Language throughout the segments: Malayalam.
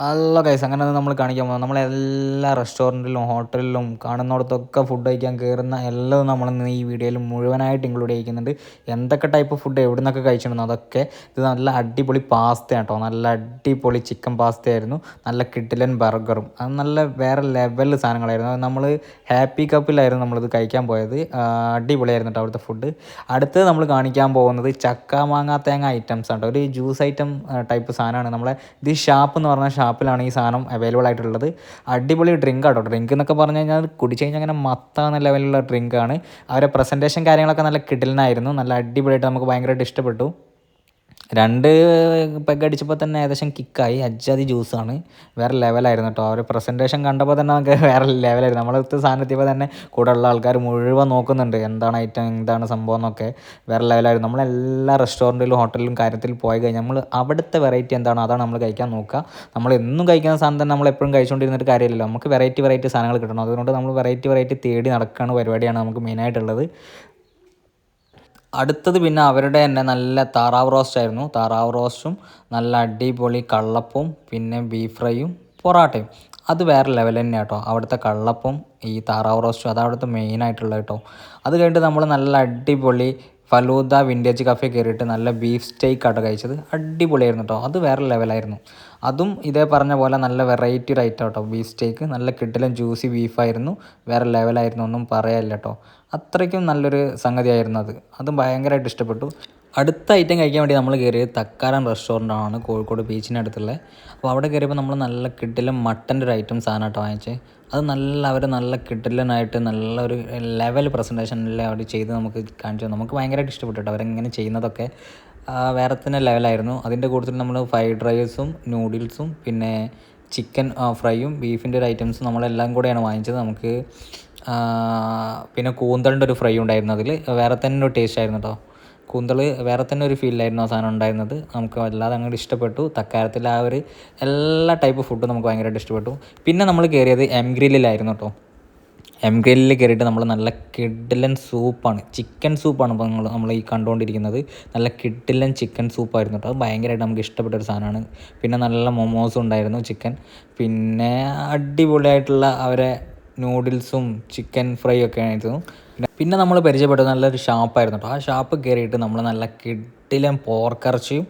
നല്ല ഗൈസ് അങ്ങനെ നമ്മൾ കാണിക്കാൻ പോകുന്നത് നമ്മളെല്ലാ റെസ്റ്റോറൻറ്റിലും ഹോട്ടലിലും കാണുന്നിടത്തൊക്കെ ഫുഡ് കഴിക്കാൻ കയറുന്ന എല്ലാം നമ്മൾ ഈ വീഡിയോയിൽ മുഴുവനായിട്ട് ഇൻക്ലൂഡ് ചെയ്യിക്കുന്നുണ്ട്. എന്തൊക്കെ ടൈപ്പ് ഫുഡ് എവിടെ നിന്നൊക്കെ കഴിച്ചിട്ടുണ്ടോ അതൊക്കെ. ഇത് നല്ല അടിപൊളി പാസ്ത കേട്ടോ, നല്ല അടിപൊളി ചിക്കൻ പാസ്തയായിരുന്നു, നല്ല കിഡിലൻ ബർഗറും, അത് നല്ല വേറെ ലെവൽ സാധനങ്ങളായിരുന്നു. നമ്മൾ ഹാപ്പി കപ്പിലായിരുന്നു നമ്മളിത് കഴിക്കാൻ പോയത്. അടിപൊളിയായിരുന്നു കേട്ടോ അവിടുത്തെ ഫുഡ്. അടുത്തത് നമ്മൾ കാണിക്കാൻ പോകുന്നത് ചക്ക മാങ്ങ തേങ്ങ ഐറ്റംസ് ആണ്. ഒരു ജ്യൂസ് ഐറ്റം ടൈപ്പ് സാധനമാണ്. നമ്മളെ ഇത് ഷാപ്പ് എന്ന് പറഞ്ഞ ഷാപ്പിലാണ് ഈ സാധനം അവൈലബിൾ ആയിട്ടുള്ളത്. അടിപൊളി ഡ്രിങ്ക് ആട്ടോ. ഡ്രിങ്ക് എന്നൊക്കെ പറഞ്ഞു കഴിഞ്ഞാൽ കുടിച്ച് കഴിഞ്ഞാൽ അങ്ങനെ മത്താന്ന ലെവലിലുള്ള ഡ്രിങ്കാണ്. അവരെ പ്രസൻറ്റേഷൻ കാര്യങ്ങളൊക്കെ നല്ല കിടിലനായിരുന്നു, നല്ല അടിപൊളിയായിട്ട് നമുക്ക് ഭയങ്കരമായിട്ട് ഇഷ്ടപ്പെട്ടു. 2 പെഗ് അടിച്ചപ്പോൾ തന്നെ ഏകദേശം കിക്കായി. അജ്ജാതി ജ്യൂസാണ്, വേറെ ലെവലായിരുന്നു കേട്ടോ. അവർ പ്രസൻറ്റേഷൻ കണ്ടപ്പോൾ തന്നെ നമുക്ക് വേറെ ലെവലായിരുന്നു. നമ്മളടുത്ത് സാധനം എത്തിയപ്പോൾ തന്നെ കൂടെ ഉള്ള ആൾക്കാർ മുഴുവൻ നോക്കുന്നുണ്ട് എന്താണ് ഐറ്റം, എന്താണ് സംഭവം എന്നൊക്കെ. വേറെ ലെവലായിരുന്നു. നമ്മളെല്ലാ റെസ്റ്റോറൻറ്റിലും ഹോട്ടലിലും കാര്യത്തിൽ പോയി കഴിഞ്ഞാൽ നമ്മൾ അവിടുത്തെ വെറൈറ്റി എന്താണോ അതാണ് നമ്മൾ കഴിക്കാൻ നോക്കുക. നമ്മൾ എന്നും കഴിക്കുന്ന സാധനം തന്നെ നമ്മൾ എപ്പോഴും കഴിച്ചുകൊണ്ടിരുന്നിട്ട് കാര്യമില്ലല്ലോ. നമുക്ക് വെറൈറ്റി സാധനങ്ങൾ കിട്ടണം. അതുകൊണ്ട് നമ്മൾ വെറൈറ്റി തേടി നടക്കുന്ന പരിപാടിയാണ് നമുക്ക് മെയിനായിട്ടുള്ളത്. അടുത്തത് പിന്നെ അവരുടെ തന്നെ നല്ല താറാവ് റോസ്റ്റ് ആയിരുന്നു. താറാവ് റോസ്റ്റും നല്ല അടിപൊളി കള്ളപ്പവും പിന്നെ ബീഫ് ഫ്രൈയും പൊറാട്ടയും, അത് വേറെ ലെവൽ തന്നെ കേട്ടോ. അവിടുത്തെ കള്ളപ്പം ഈ താറാവ് റോസ്റ്റും അത് അവിടുത്തെ മെയിനായിട്ടുള്ളത് കേട്ടോ. അത് കഴിഞ്ഞിട്ട് നമ്മൾ നല്ല അടിപൊളി ഫലൂദ വിൻറ്റേജ് കഫേ കയറിയിട്ട് നല്ല ബീഫ് സ്റ്റേക്ക് ആട്ടോ കഴിച്ചത്. അടിപൊളിയായിരുന്നു കേട്ടോ, അത് വേറെ ലെവലായിരുന്നു. അതും ഇതേ പറഞ്ഞ പോലെ നല്ല വെറൈറ്റി ഒരു ഐറ്റം കേട്ടോ. ബീഫ് സ്റ്റേക്ക് നല്ല കിടിലൻ ജ്യൂസി ബീഫായിരുന്നു, വേറെ ലെവലായിരുന്നു, ഒന്നും പറയാനില്ല കേട്ടോ. അത്രയ്ക്കും നല്ലൊരു സംഗതിയായിരുന്നു അത്. അതും ഭയങ്കരമായിട്ട് ഇഷ്ടപ്പെട്ടു. അടുത്ത ഐറ്റം കഴിക്കാൻ വേണ്ടി നമ്മൾ കയറിയത് തക്കാരൻ റെസ്റ്റോറൻ്റാണ്, കോഴിക്കോട് ബീച്ചിനടുത്തുള്ള. അപ്പോൾ അവിടെ കയറിയപ്പോൾ നമ്മൾ നല്ല കിടിലൻ മട്ടൻ്റെ ഒരു ഐറ്റം സാധനം കേട്ടോ വാങ്ങിച്ചത്. അത് നല്ല അവർ നല്ല കിടിലനായിട്ട് നല്ലൊരു ലെവൽ പ്രസൻറ്റേഷനിൽ അവർ ചെയ്ത് നമുക്ക് കാണിച്ചു. നമുക്ക് ഭയങ്കരമായിട്ട് ഇഷ്ടപ്പെട്ടു കേട്ടോ അവരെങ്ങനെ ചെയ്യുന്നതൊക്കെ. വേറെ തന്നെ ലെവലായിരുന്നു. അതിൻ്റെ കൂട്ടത്തിൽ നമ്മൾ ഫ്രൈഡ് റൈസും നൂഡിൽസും പിന്നെ ചിക്കൻ ഫ്രൈയും ബീഫിൻ്റെ ഒരു ഐറ്റംസും നമ്മളെല്ലാം കൂടെയാണ് വാങ്ങിച്ചത്. നമുക്ക് പിന്നെ കൂന്തളിൻ്റെ ഒരു ഫ്രൈ ഉണ്ടായിരുന്നു. അതിൽ വേറെ തന്നെ ഒരു ടേസ്റ്റ് ആയിരുന്നു കേട്ടോ. കൂന്തൾ വേറെ തന്നെ ഒരു ഫീലായിരുന്നു ആ സാധനം ഉണ്ടായിരുന്നത്. നമുക്ക് വല്ലാതെ അങ്ങോട്ട് ഇഷ്ടപ്പെട്ടു. തക്കാരത്തിൽ ആ ഒരു എല്ലാ ടൈപ്പ് ഫുഡും നമുക്ക് ഭയങ്കരമായിട്ട് ഇഷ്ടപ്പെട്ടു. പിന്നെ നമ്മൾ കയറിയത് എം ഗ്രില്ലിലായിരുന്നു കേട്ടോ. എം ഗ്രില്ലിൽ കയറിയിട്ട് നമ്മൾ നല്ല കിഡിലൻ സൂപ്പാണ്, ചിക്കൻ സൂപ്പാണ് ഇപ്പോൾ നമ്മൾ ഈ കണ്ടുകൊണ്ടിരിക്കുന്നത്. നല്ല കിഡിലൻ ചിക്കൻ സൂപ്പായിരുന്നു കേട്ടോ. അത് ഭയങ്കരമായിട്ട് നമുക്ക് ഇഷ്ടപ്പെട്ട ഒരു സാധനമാണ്. പിന്നെ നല്ല മൊമോസും ഉണ്ടായിരുന്നു ചിക്കൻ. പിന്നെ അടിപൊളിയായിട്ടുള്ള അവരെ നൂഡിൽസും ചിക്കൻ ഫ്രൈ ഒക്കെ ആയിരുന്നു. പിന്നെ നമ്മൾ പരിചയപ്പെട്ടത് നല്ലൊരു ഷാപ്പായിരുന്നു കേട്ടോ. ആ ഷാപ്പ് കയറിയിട്ട് നമ്മൾ നല്ല കിഡിലൻ പോർക്കിറച്ചിയും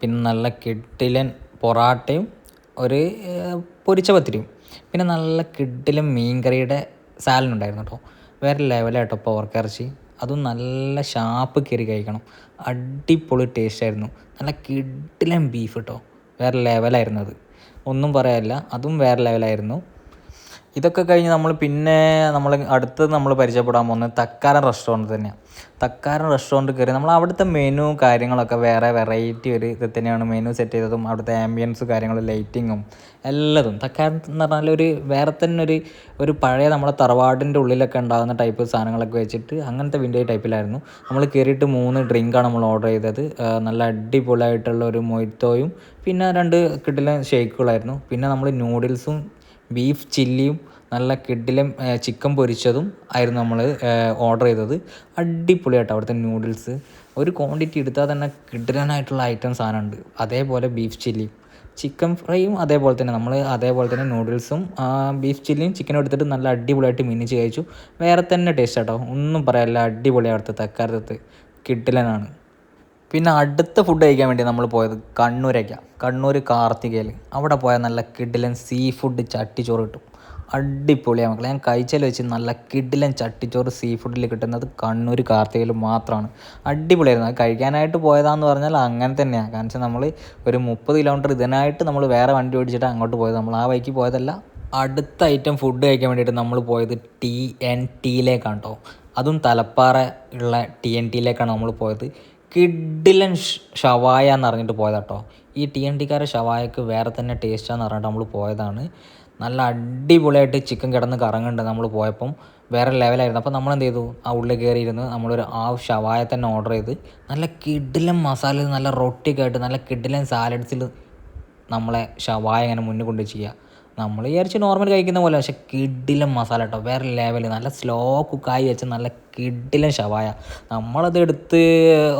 പിന്നെ നല്ല കിഡിലൻ പൊറാട്ടയും ഒരു പൊരിച്ച പത്തിരിയും പിന്നെ നല്ല കിഡിലൻ മീൻകറിയുടെ സാലഡ് ഉണ്ടായിരുന്നു കേട്ടോ. വേറെ ലെവലായിട്ടോ പോർക്കിറച്ചി. അതും നല്ല ഷാപ്പ് കയറി കഴിക്കണം, അടിപൊളി ടേസ്റ്റ് ആയിരുന്നു. നല്ല കിഡിലൻ ബീഫ് കേട്ടോ, വേറെ ലെവലായിരുന്നു അത്, ഒന്നും പറയാനില്ല. അതും വേറെ ലെവലായിരുന്നു. ഇതൊക്കെ കഴിഞ്ഞ് നമ്മൾ അടുത്തത് നമ്മൾ പരിചയപ്പെടാൻ പോകുന്നത് തക്കാരൻ റെസ്റ്റോറൻറ്റ് തന്നെയാണ്. തക്കാരൻ റെസ്റ്റോറൻറ്റ് കയറി നമ്മൾ അവിടുത്തെ മെനു കാര്യങ്ങളൊക്കെ വേറെ വെറൈറ്റി ഒരു ഇത് തന്നെയാണ് മെനു സെറ്റ് ചെയ്തതും അവിടുത്തെ ആംബിയൻസ് കാര്യങ്ങളും ലൈറ്റിങ്ങും എല്ലാതും. തക്കാരൻ എന്ന് പറഞ്ഞാൽ ഒരു വേറെ തന്നെ ഒരു പഴയ നമ്മുടെ തറവാടിൻ്റെ ഉള്ളിലൊക്കെ ഉണ്ടാകുന്ന ടൈപ്പ് സാധനങ്ങളൊക്കെ വെച്ചിട്ട് അങ്ങനത്തെ വിൻറ്റേജ് ടൈപ്പിലായിരുന്നു. നമ്മൾ കയറിയിട്ട് 3 ഡ്രിങ്കാണ് നമ്മൾ ഓർഡർ ചെയ്തത്. നല്ല അടിപൊളിയായിട്ടുള്ള ഒരു മൊയ്ത്തോയും പിന്നെ 2 കിഡിലൻ ഷേക്കുകളായിരുന്നു. പിന്നെ നമ്മൾ നൂഡിൽസും ബീഫ് ചില്ലിയും നല്ല കിഡിലും ചിക്കൻ പൊരിച്ചതും ആയിരുന്നു നമ്മൾ ഓർഡർ ചെയ്തത്. അടിപൊളിയായിട്ട് അവിടുത്തെ നൂഡിൽസ് ഒരു ക്വാണ്ടിറ്റി എടുത്താൽ തന്നെ കിഡിലനായിട്ടുള്ള ഐറ്റം സാധനമുണ്ട്. അതേപോലെ ബീഫ് ചില്ലിയും ചിക്കൻ ഫ്രൈയും അതേപോലെ തന്നെ നമ്മൾ അതേപോലെ തന്നെ നൂഡിൽസും ബീഫ് ചില്ലിയും ചിക്കനും എടുത്തിട്ട് നല്ല അടിപൊളിയായിട്ട് മിനിച്ച് കഴിച്ചു. വേറെ തന്നെ ടേസ്റ്റ് കേട്ടോ, ഒന്നും പറയാനില്ല. അടിപൊളിയാണ് അവിടുത്തെ തക്കാരത്ത്, കിഡിലനാണ്. പിന്നെ അടുത്ത ഫുഡ് കഴിക്കാൻ വേണ്ടി നമ്മൾ പോയത് കണ്ണൂരേക്കാണ്. കണ്ണൂർ കാർത്തികയിൽ അവിടെ പോയാൽ നല്ല കിഡിലൻ സീ ഫുഡ് ചട്ടിച്ചോറ് കിട്ടും. അടിപൊളിയാണ് മക്കളെ. ഞാൻ കഴിച്ചാൽ വെച്ച് നല്ല കിഡിലൻ ചട്ടിച്ചോറ് സീ ഫുഡിൽ കിട്ടുന്നത് കണ്ണൂർ കാർത്തികയിൽ മാത്രമാണ്. അടിപൊളിയായിരുന്നു. അത് കഴിക്കാനായിട്ട് പോയതാന്ന് പറഞ്ഞാൽ അങ്ങനെ തന്നെയാണ്. കാരണം വെച്ചാൽ നമ്മൾ ഒരു 30 കിലോമീറ്റർ ഇതിനായിട്ട് നമ്മൾ വേറെ വണ്ടി ഓടിച്ചിട്ട് അങ്ങോട്ട് പോയത്, നമ്മൾ ആ വഴിക്ക് പോയതല്ല. അടുത്ത ഐറ്റം ഫുഡ് കഴിക്കാൻ വേണ്ടിയിട്ട് നമ്മൾ പോയത് TNTയിലേക്കാണ് കേട്ടോ. അതും തലപ്പാറ ഉള്ള TNTയിലേക്കാണ് നമ്മൾ പോയത്. കിഡിലൻ ഷവായ എന്ന് പറഞ്ഞിട്ട് പോയതാണ് കേട്ടോ. ഈ TNTക്കാരെ ഷവായക്ക് വേറെ തന്നെ ടേസ്റ്റാന്ന് പറഞ്ഞിട്ട് നമ്മൾ പോയതാണ്. നല്ല അടിപൊളിയായിട്ട് ചിക്കൻ കിടന്ന് കറങ്ങുന്നുണ്ട് നമ്മൾ പോയപ്പം, വേറെ ലെവലായിരുന്നു. അപ്പോൾ നമ്മൾ എന്ത് ചെയ്തു, ആ ഉള്ളിൽ കയറിയിരുന്ന് നമ്മളൊരു ഷവായ തന്നെ ഓർഡർ ചെയ്ത് നല്ല കിഡിലൻ മസാല നല്ല റൊട്ടിയൊക്കെ ആയിട്ട് നല്ല കിഡിലൻ സാലഡ്സിൽ നമ്മളെ ഷവായ ഇങ്ങനെ മുന്നിൽ കൊണ്ട് ചെയ്യുക. നമ്മൾ വിചാരിച്ച് നോർമൽ കഴിക്കുന്ന പോലെ, പക്ഷേ കിടിലൻ മസാല കേട്ടോ, വേറെ ലെവൽ. നല്ല സ്ലോ കുക്കായി വെച്ച് നല്ല കിടിലൻ ഷവായ. നമ്മളത് എടുത്ത്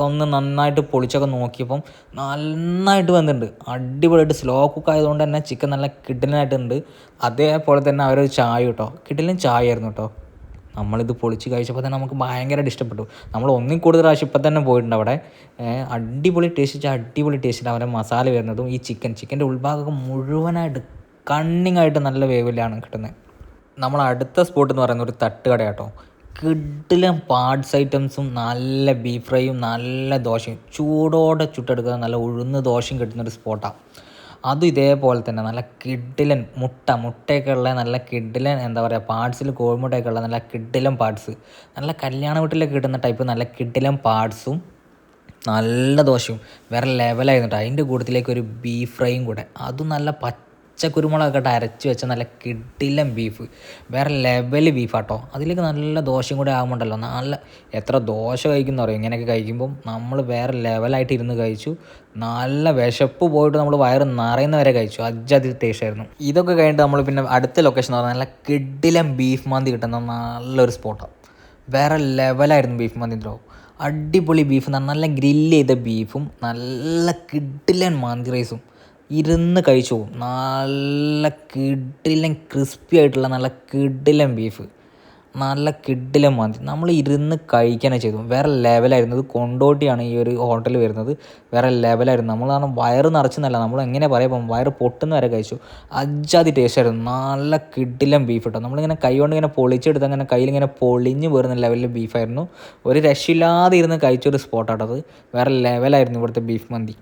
ഒന്ന് നന്നായിട്ട് പൊളിച്ചൊക്കെ നോക്കിയപ്പം നന്നായിട്ട് വന്നിട്ടുണ്ട്. അടിപൊളിയായിട്ട് സ്ലോ കുക്കായതുകൊണ്ട് തന്നെ ചിക്കൻ നല്ല കിടിലനായിട്ടുണ്ട്. അതേപോലെ തന്നെ അവരൊരു ചായ കേട്ടോ, കിടിലൻ ചായ ആയിരുന്നു കേട്ടോ. നമ്മളിത് പൊളിച്ച് കഴിച്ചപ്പോൾ തന്നെ നമുക്ക് ഭയങ്കരമായിട്ട് ഇഷ്ടപ്പെട്ടു. നമ്മൾ ഒന്നിൽ കൂടുതൽ പ്രാവശ്യം ഇപ്പം തന്നെ പോയിട്ടുണ്ട് അവിടെ. അടിപൊളി ടേസ്റ്റ്, അടിപൊളി ടേസ്റ്റിൽ അവരെ മസാല വരുന്നതും ഈ ചിക്കൻ്റെ ഉൾഭാഗമൊക്കെ മുഴുവനായിട്ട് കണ്ണിങ്ങായിട്ട് നല്ല വേവിലാണ് കിട്ടുന്നത്. നമ്മൾ അടുത്ത സ്പോട്ട് എന്ന് പറയുന്നത് ഒരു തട്ടുകട കേട്ടോ. കിടിലൻ പാർട്സ് ഐറ്റംസും നല്ല ബീഫ് ഫ്രൈയും നല്ല ദോശയും ചൂടോടെ ചുട്ടെടുക്കുന്ന നല്ല ഉഴുന്ന് ദോശയും കിട്ടുന്നൊരു സ്പോട്ടാണ്. അതും ഇതേപോലെ തന്നെ നല്ല കിടിലൻ മുട്ടയൊക്കെ ഉള്ള നല്ല കിടിലൻ എന്താ പറയുക, പാർട്സിൽ കോഴിമുട്ടയൊക്കെ ഉള്ള നല്ല കിടിലൻ പാർട്സ്, നല്ല കല്യാണ വീട്ടിലൊക്കെ കിട്ടുന്ന ടൈപ്പ് നല്ല കിടിലൻ പാർട്സും നല്ല ദോശയും വേറെ ലെവലായിരുന്നു കേട്ടോ. അതിൻ്റെ കൂട്ടത്തിലേക്ക് ഒരു ബീഫ് ഫ്രൈയും കൂടെ, അതും നല്ല പച്ചക്കുരുമുളകൊക്കെ ഇട്ട് അരച്ച് വെച്ച നല്ല കിടിലൻ ബീഫ്, വേറെ ലെവൽ ബീഫാട്ടോ. അതിലേക്ക് നല്ല ദോശയും കൂടെ ആകുമ്പോണ്ടല്ലോ, നല്ല എത്ര ദോശ കഴിക്കുന്ന പറയും ഇങ്ങനെയൊക്കെ കഴിക്കുമ്പം. നമ്മൾ വേറെ ലെവലായിട്ട് ഇരുന്ന് കഴിച്ചു. നല്ല വിശപ്പ് പോയിട്ട് നമ്മൾ വയറ് നിറയുന്നവരെ കഴിച്ചു. അജ്ജാതി ടേസ്റ്റ് ആയിരുന്നു. ഇതൊക്കെ കഴിഞ്ഞിട്ട് നമ്മൾ പിന്നെ അടുത്ത ലൊക്കേഷൻ എന്ന് പറഞ്ഞാൽ നല്ല കിടിലൻ ബീഫ് മന്തി കിട്ടുന്ന നല്ലൊരു സ്പോട്ടാണ്. വേറെ ലെവലായിരുന്നു ബീഫ് മന്തി ബ്രോ. അടിപൊളി ബീഫ്, നല്ല ഗ്രില്ല് ചെയ്ത ബീഫും നല്ല കിടിലൻ മന്തി റൈസും ഇരുന്ന് കഴിച്ചു പോകും. നല്ല കിടിലൻ ക്രിസ്പി ആയിട്ടുള്ള നല്ല കിടിലൻ ബീഫ്, നല്ല കിടിലൻ മന്തി നമ്മൾ ഇരുന്ന് കഴിക്കാനേ ചെയ്തു. വേറെ ലെവലായിരുന്നു. ഇത് കൊണ്ടോട്ടിയാണ് ഈ ഒരു ഹോട്ടൽ വരുന്നത്. വേറെ ലെവലായിരുന്നു. നമ്മൾ പറഞ്ഞാൽ വയറ് നിറച്ചെന്നല്ല, നമ്മൾ എങ്ങനെ പറയുമ്പം വയറ് പൊട്ടുന്ന വരെ കഴിച്ചു. അജ്ജാതി ടേസ്റ്റ് ആയിരുന്നു. നല്ല കിടിലൻ ബീഫ് കേട്ടോ. നമ്മളിങ്ങനെ കൈ കൊണ്ട് ഇങ്ങനെ പൊളിച്ചെടുത്ത് അങ്ങനെ കയ്യിലിങ്ങനെ പൊളിഞ്ഞ് പോരുന്ന ലെവലിൽ ബീഫായിരുന്നു. ഒരു രക്ഷയില്ലാതെ ഇരുന്ന് കഴിച്ചൊരു സ്പോട്ടാട്ടത്. വേറെ ലെവലായിരുന്നു ഇവിടുത്തെ ബീഫ് മന്തി.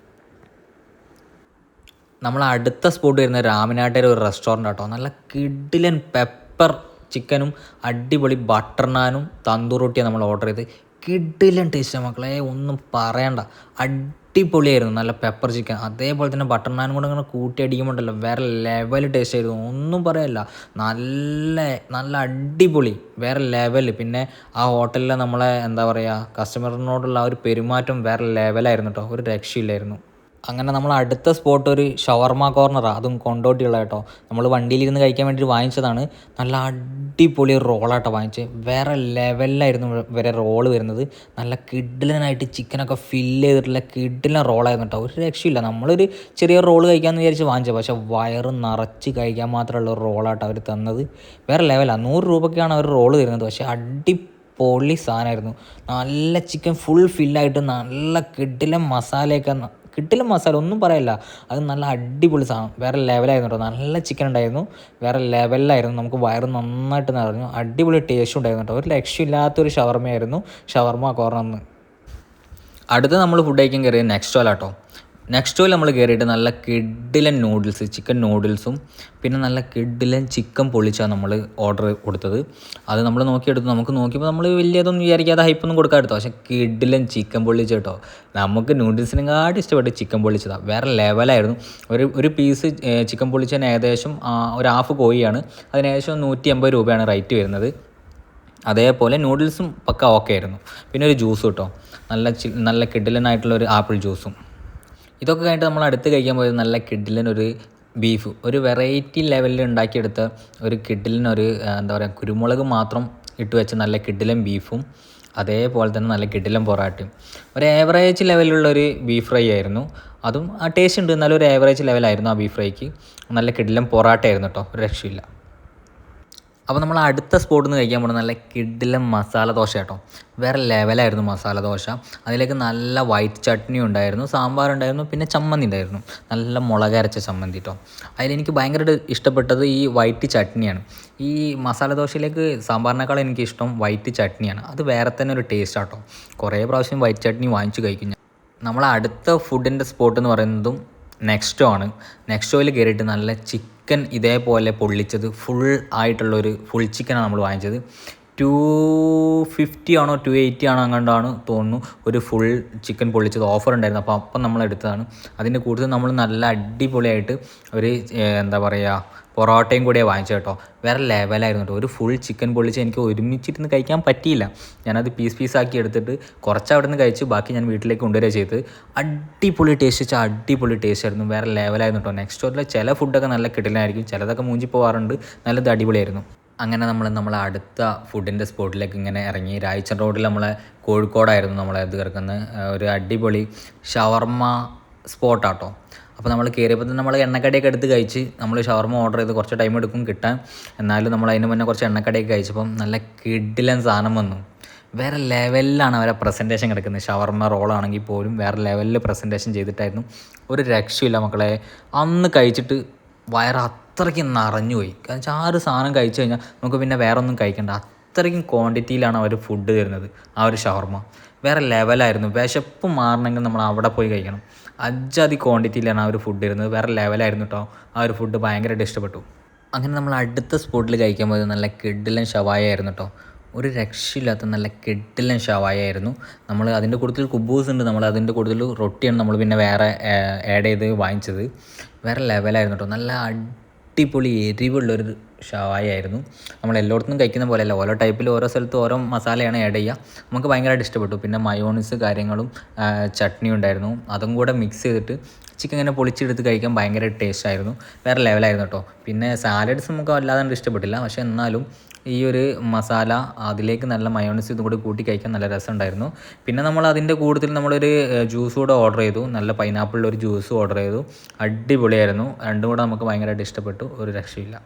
നമ്മൾ അടുത്ത സ്പോട്ട് വരുന്ന രാമനാട്ടേരെ ഒരു റെസ്റ്റോറൻ്റ് കേട്ടോ. നല്ല കിടിലൻ പെപ്പർ ചിക്കനും അടിപൊളി ബട്ടർ നാനും തന്തൂർ റൊട്ടിയാണ് നമ്മൾ ഓർഡർ ചെയ്ത്. കിടിലൻ ടേസ്റ്റ് മക്കളെ, ഒന്നും പറയണ്ട, അടിപൊളിയായിരുന്നു. നല്ല പെപ്പർ ചിക്കൻ, അതേപോലെ തന്നെ ബട്ടർ നാനും കൂടെ അങ്ങനെ കൂട്ടി അടിക്കുമ്പോണ്ടല്ലോ വേറെ ലെവൽ ടേസ്റ്റ് ആയിരുന്നു. ഒന്നും പറയല്ല, നല്ല നല്ല അടിപൊളി വേറെ ലെവൽ. പിന്നെ ആ ഹോട്ടലിലെ നമ്മളെ എന്താ പറയുക, കസ്റ്റമറിനോടുള്ള ആ ഒരു പെരുമാറ്റം വേറെ ലെവലായിരുന്നു കേട്ടോ. ഒരു രക്ഷയില്ലായിരുന്നു. അങ്ങനെ നമ്മൾ അടുത്ത സ്പോട്ട് ഒരു ഷവർമ കോർണറാണ്. അതും കൊണ്ടോട്ടിയുള്ള കേട്ടോ. നമ്മൾ വണ്ടിയിലിരുന്ന് കഴിക്കാൻ വേണ്ടിയിട്ട് വാങ്ങിച്ചതാണ്. നല്ല അടിപൊളി റോളാട്ടോ വാങ്ങിച്ചത്. വേറെ ലെവലിലായിരുന്നു വരെ റോള് വരുന്നത്. നല്ല കിഡിലനായിട്ട് ചിക്കനൊക്കെ ഫില്ല് ചെയ്തിട്ടുള്ള കിഡിലൻ റോളായിരുന്നു കേട്ടോ. ഒരു രക്ഷയില്ല. നമ്മളൊരു ചെറിയ റോള് കഴിക്കാമെന്ന് വിചാരിച്ച് വാങ്ങിച്ചത്, പക്ഷേ വയറ് നിറച്ച് കഴിക്കാൻ മാത്രമുള്ള ഒരു റോളാട്ടോ അവർ തന്നത്. വേറെ ലെവലാണ്. 100 രൂപയ്ക്കാണ് അവർ റോള് തരുന്നത്, പക്ഷേ പൊളി സാധനമായിരുന്നു. നല്ല ചിക്കൻ ഫുൾ ഫില്ലായിട്ട് നല്ല കിടിലൻ മസാലയൊക്കെ, കിടിലൻ മസാല ഒന്നും പറയില്ല. അത് നല്ല അടിപൊളി സാധനം, വേറെ ലെവലായിരുന്നു കേട്ടോ. നല്ല ചിക്കൻ ഉണ്ടായിരുന്നു, വേറെ ലെവലിലായിരുന്നു. നമുക്ക് വയറ് നന്നായിട്ട് നിറഞ്ഞു. അടിപൊളി ടേസ്റ്റ് ഉണ്ടായിരുന്നു കേട്ടോ. ഒരു ലക്ഷ്യമില്ലാത്തൊരു ഷവർമയായിരുന്നു ഷവർമ കോർണറിന്. അടുത്ത് നമ്മൾ ഫുഡ് കഴിക്കാൻ കയറിയത് നെക്സ്റ്റോല കേട്ടോ. നെക്സ്റ്റോയിൽ നമ്മൾ കയറിയിട്ട് നല്ല കിഡിലൻ നൂഡിൽസ്, ചിക്കൻ നൂഡിൽസും പിന്നെ നല്ല കിഡിലൻ ചിക്കൻ പൊളിച്ചാണ് നമ്മൾ ഓർഡർ കൊടുത്തത്. അത് നമ്മൾ നോക്കിയെടുത്തു. നമുക്ക് നോക്കിയപ്പോൾ നമ്മൾ വലിയതൊന്നും വിചാരിക്കാതെ ഹൈപ്പൊന്നും കൊടുക്കാമെടുത്തു, പക്ഷേ കിഡിലൻ ചിക്കൻ പൊള്ളിച്ച് കേട്ടോ. നമുക്ക് നൂഡിൽസിനെക്കാട്ടി ഇഷ്ടപ്പെട്ട് ചിക്കൻ പൊള്ളിച്ചതാണ്. വേറെ ലെവലായിരുന്നു. ഒരു പീസ് ചിക്കൻ പൊള്ളിച്ചതിന് ഏകദേശം ഒരു ഹാഫ് കോഴിയാണ്. അതിന് ഏകദേശം 180 രൂപയാണ് റേറ്റ് വരുന്നത്. അതേപോലെ നൂഡിൽസും പക്ക ഓക്കെ ആയിരുന്നു. പിന്നെ ഒരു ജ്യൂസ് കേട്ടോ, നല്ല കിഡിലനായിട്ടുള്ളൊരു ആപ്പിൾ ജ്യൂസും. ഇതൊക്കെ കഴിഞ്ഞിട്ട് നമ്മൾ അടുത്ത് കഴിക്കാൻ പോയത് നല്ല കിഡിലൻ ഒരു ബീഫ്, ഒരു വെറൈറ്റി ലെവലിൽ ഉണ്ടാക്കിയെടുത്ത ഒരു കിഡിലൻ, ഒരു എന്താ പറയുക, കുരുമുളക് മാത്രം ഇട്ട് വെച്ച നല്ല കിഡിലൻ ബീഫും അതേപോലെ തന്നെ നല്ല കിഡിലൻ പൊറാട്ടയും. ഒരു ഏവറേജ് ലെവലിലുള്ളൊരു ബീഫ് ഫ്രൈ ആയിരുന്നു. അതും ആ ടേസ്റ്റ് ഉണ്ട്, എന്നാലും ഒരു ഏവറേജ് ലെവലായിരുന്നു ആ ബീഫ് ഫ്രൈക്ക്. നല്ല കിഡിലൻ പൊറാട്ടയായിരുന്നു കേട്ടോ, ഒരു രക്ഷയില്ല. അപ്പോൾ നമ്മൾ അടുത്ത സ്പോട്ടിൽ നിന്ന് കഴിക്കാൻ പോകുന്നത് നല്ല കിഡിലൻ മസാല ദോശ കേട്ടോ. വേറെ ലെവലായിരുന്നു മസാല ദോശ. അതിലേക്ക് നല്ല വൈറ്റ് ചട്നി ഉണ്ടായിരുന്നു, സാമ്പാർ ഉണ്ടായിരുന്നു, പിന്നെ ചമ്മന്തി ഉണ്ടായിരുന്നു, നല്ല മുളകരച്ച ചമ്മന്തി കേട്ടോ. അതിലെനിക്ക് ഭയങ്കരമായിട്ട് ഇഷ്ടപ്പെട്ടത് ഈ വൈറ്റ് ചട്നിയാണ്. ഈ മസാല ദോശയിലേക്ക് സാമ്പാറിനേക്കാളും എനിക്കിഷ്ടം വൈറ്റ് ചട്നിയാണ്. അത് വേറെ തന്നെ ഒരു ടേസ്റ്റ് ആട്ടോ. കുറേ പ്രാവശ്യം വൈറ്റ് ചട്നി വാങ്ങിച്ച് കഴിക്കും ഞാൻ. നമ്മൾ അടുത്ത ഫുഡിൻ്റെ സ്പോട്ട് എന്ന് പറയുന്നതും നെക്സ്റ്റോ ആണ്. നെക്സ്റ്റോയിൽ കയറിയിട്ട് നല്ല ചിക്കൻ ഇതേപോലെ പൊള്ളിച്ചത് ഫുൾ ആയിട്ടുള്ളൊരു ഫുൾ ചിക്കനാണ് നമ്മൾ വാങ്ങിച്ചത്. 250 ആണോ 280 ആണോ അങ്ങാണ്ടാണ് തോന്നുന്നു ഒരു ഫുൾ ചിക്കൻ പൊള്ളിച്ചത് ഓഫർ ഉണ്ടായിരുന്നു. അപ്പം നമ്മൾ എടുത്തതാണ്. അതിൻ്റെ കൂടുതൽ നമ്മൾ നല്ല അടിപൊളിയായിട്ട് ഒരു എന്താ പറയുക പൊറോട്ടയും കൂടിയാണ് വാങ്ങിച്ചത് കേട്ടോ. വേറെ ലെവലായിരുന്നു കേട്ടോ. ഒരു ഫുൾ ചിക്കൻ പൊള്ളിച്ച് എനിക്ക് ഒരുമിച്ചിരുന്ന് കഴിക്കാൻ പറ്റിയില്ല. ഞാനത് പീസാക്കി എടുത്തിട്ട് കുറച്ച് അവിടെ നിന്ന് കഴിച്ചു, ബാക്കി ഞാൻ വീട്ടിലേക്ക് കൊണ്ടുവരിക ചെയ്ത്. അടിപൊളി ടേസ്റ്റ് വെച്ചാൽ അടിപൊളി ടേസ്റ്റ് ആയിരുന്നു. വേറെ ലെവലായിരുന്നു കേട്ടോ. നെക്സ്റ്റ് സ്റ്റോറിലെ ചില ഫുഡൊക്കെ നല്ല കിടിലനായിരിക്കും, ചിലതൊക്കെ മൂഞ്ചി പോകാറുണ്ട്. നല്ലത് അടിപൊളിയായിരുന്നു. അങ്ങനെ നമ്മളെ അടുത്ത ഫുഡിൻ്റെ സ്പോട്ടിലേക്ക് ഇങ്ങനെ ഇറങ്ങി. രായച്ചൻ റോഡിൽ നമ്മളെ കോഴിക്കോടായിരുന്നു നമ്മളെ ഇത് കിടക്കുന്നത്. ഒരു അടിപൊളി ഷവർമ്മ സ്പോട്ടാട്ടോ. അപ്പോൾ നമ്മൾ കയറിയപ്പോൾ തന്നെ നമ്മൾ എണ്ണക്കടിയൊക്കെ എടുത്ത് കഴിച്ച്. നമ്മൾ ഷവർമ്മ ഓർഡർ ചെയ്ത് കുറച്ച് ടൈം എടുക്കും കിട്ടാൻ, എന്നാലും നമ്മൾ അതിന് മുന്നേ കുറച്ച് എണ്ണക്കടിയൊക്കെ കഴിച്ചപ്പം നല്ല കിടിലൻ സാധനം വന്നു. വേറെ ലെവലിലാണ് അവരെ പ്രസൻറ്റേഷൻ കിടക്കുന്നത്. ഷവർമ്മ റോളാണെങ്കിൽ പോലും വേറെ ലെവലിൽ പ്രസൻറ്റേഷൻ ചെയ്തിട്ടായിരുന്നു. ഒരു രക്ഷയില്ല മക്കളെ. അന്ന് കഴിച്ചിട്ട് വയറ് അത്രയ്ക്ക് നിറഞ്ഞുപോയി. കാരണം വെച്ചാൽ ആ ഒരു സാധനം കഴിച്ചു കഴിഞ്ഞാൽ നമുക്ക് പിന്നെ വേറെ ഒന്നും കഴിക്കണ്ട. അത്രയ്ക്കും ക്വാണ്ടിറ്റിയിലാണ് അവർ ഫുഡ് തരുന്നത്. ആ ഒരു ഷവർമ്മ വേറെ ലെവലായിരുന്നു. വിശപ്പ് മാറണമെങ്കിൽ നമ്മൾ അവിടെ പോയി കഴിക്കണം. അജാതി ക്വാണ്ടിറ്റിയിലാണ് ആ ഒരു ഫുഡ് തരുന്നത്. വേറെ ലെവലായിരുന്നു കേട്ടോ. ആ ഒരു ഫുഡ് ഭയങ്കരമായിട്ട് ഇഷ്ടപ്പെട്ടു. അങ്ങനെ നമ്മൾ അടുത്ത സ്പോട്ടിൽ കഴിക്കാൻ പോയത് നല്ല കിടിലൻ ഷവായ ആയിരുന്നു കേട്ടോ. ഒരു രക്ഷയില്ലാത്ത നല്ല കിടിലൻ ഷവായ ആയിരുന്നു. നമ്മൾ അതിൻ്റെ കൂടുതൽ കുബൂസ് ഉണ്ട്, നമ്മൾ അതിൻ്റെ കൂടുതൽ റൊട്ടിയാണ് നമ്മൾ പിന്നെ വേറെ ആഡ് ചെയ്ത് വാങ്ങിച്ചത്. വേറെ ലെവലായിരുന്നു കേട്ടോ. നല്ല അടിപൊളി എരിവുള്ളൊരു ഷവായ ആയിരുന്നു. നമ്മൾ എല്ലായിടത്തും കഴിക്കുന്ന പോലെയല്ല, ഓരോ ടൈപ്പിൽ ഓരോ സ്ഥലത്ത് ഓരോ മസാലയാണ് ആഡ് ചെയ്യുക. നമുക്ക് ഭയങ്കരമായിട്ട് ഇഷ്ടപ്പെട്ടു. പിന്നെ മയോണീസ് കാര്യങ്ങളും ചട്നി ഉണ്ടായിരുന്നു. അതും കൂടെ മിക്സ് ചെയ്തിട്ട് ചിക്കൻ ഇങ്ങനെ പൊളിച്ചെടുത്ത് കഴിക്കാൻ ഭയങ്കര ടേസ്റ്റ് ആയിരുന്നു. വേറെ ലെവലായിരുന്നു കേട്ടോ. പിന്നെ സാലഡ്സ് നമുക്ക് വല്ലാതെ ഇഷ്ടപ്പെട്ടില്ല, പക്ഷേ എന്നാലും ഈ ഒരു മസാല അതിലേക്ക് നല്ല മയോണൈസ് ഇതും കൂടി കൂട്ടി കഴിക്കാൻ നല്ല രസമുണ്ടായിരുന്നു. പിന്നെ നമ്മൾ അതിൻ്റെ കൂടുതൽ നമ്മളൊരു ജ്യൂസ് കൂടെ ഓർഡർ ചെയ്തു. നല്ല പൈനാപ്പിളിൻ്റെ ഒരു ജ്യൂസ് ഓർഡർ ചെയ്തു. അടിപൊളിയായിരുന്നു. രണ്ടും കൂടെ നമുക്ക് ഭയങ്കരമായിട്ട് ഇഷ്ടപ്പെട്ടു. ഒരു രക്ഷയില്ല.